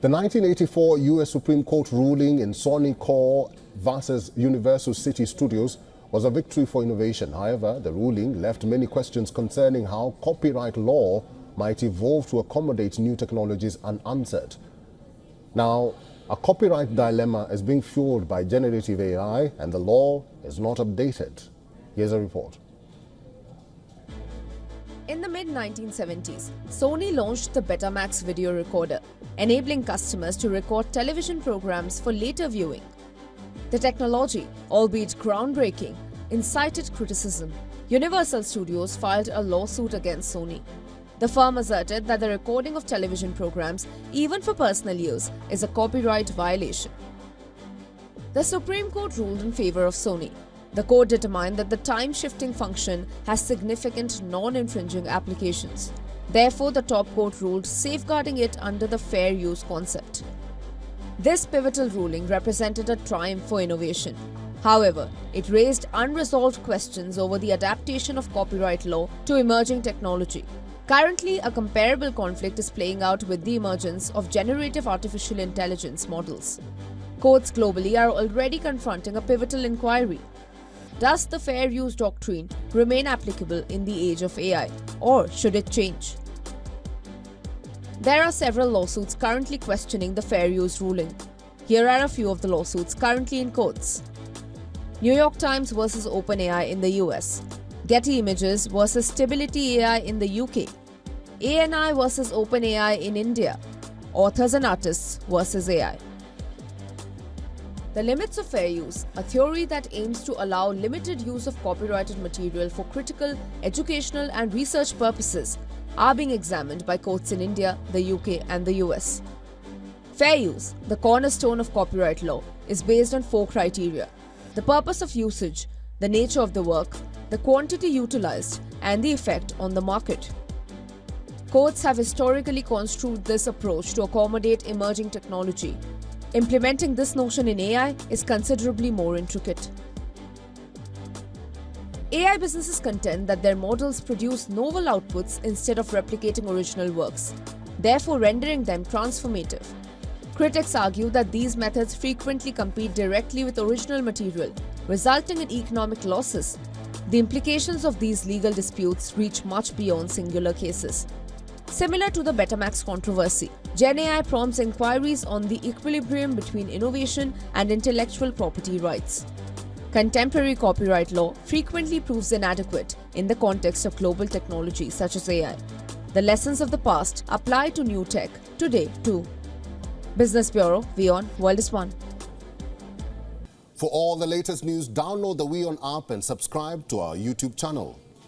The 1984 U.S. Supreme Court ruling in Sony Corp versus Universal City Studios was a victory for innovation. However, the ruling left many questions concerning how copyright law might evolve to accommodate new technologies unanswered. Now, a copyright dilemma is being fueled by generative AI and the law is not updated. Here's a report. In the mid-1970s, Sony launched the Betamax video recorder, enabling customers to record television programs for later viewing. The technology, albeit groundbreaking, incited criticism. Universal Studios filed a lawsuit against Sony. The firm asserted that the recording of television programs, even for personal use, is a copyright violation. The Supreme Court ruled in favor of Sony. The court determined that the time-shifting function has significant non-infringing applications. Therefore, the top court ruled safeguarding it under the fair use concept. This pivotal ruling represented a triumph for innovation. However, it raised unresolved questions over the adaptation of copyright law to emerging technology. Currently, a comparable conflict is playing out with the emergence of generative artificial intelligence models. Courts globally are already confronting a pivotal inquiry. Does the fair use doctrine remain applicable in the age of AI, or should it change? There are several lawsuits currently questioning the fair use ruling. Here are a few of the lawsuits currently in courts. New York Times versus OpenAI in the US. Getty Images versus Stability AI in the UK. ANI versus OpenAI in India. Authors and Artists versus AI. The limits of fair use, a theory that aims to allow limited use of copyrighted material for critical, educational and research purposes, are being examined by courts in India, the UK and the US. Fair use, the cornerstone of copyright law, is based on 4 criteria: the purpose of usage, the nature of the work, the quantity utilized, and the effect on the market. Courts have historically construed this approach to accommodate emerging technology. Implementing this notion in AI is considerably more intricate. AI businesses contend that their models produce novel outputs instead of replicating original works, therefore rendering them transformative. Critics argue that these methods frequently compete directly with original material, resulting in economic losses. The implications of these legal disputes reach much beyond singular cases. Similar to the Betamax controversy, GenAI prompts inquiries on the equilibrium between innovation and intellectual property rights. Contemporary copyright law frequently proves inadequate in the context of global technology such as AI. The lessons of the past apply to new tech today too. Business Bureau, WION, World is One. For all the latest news, download the WION app and subscribe to our YouTube channel.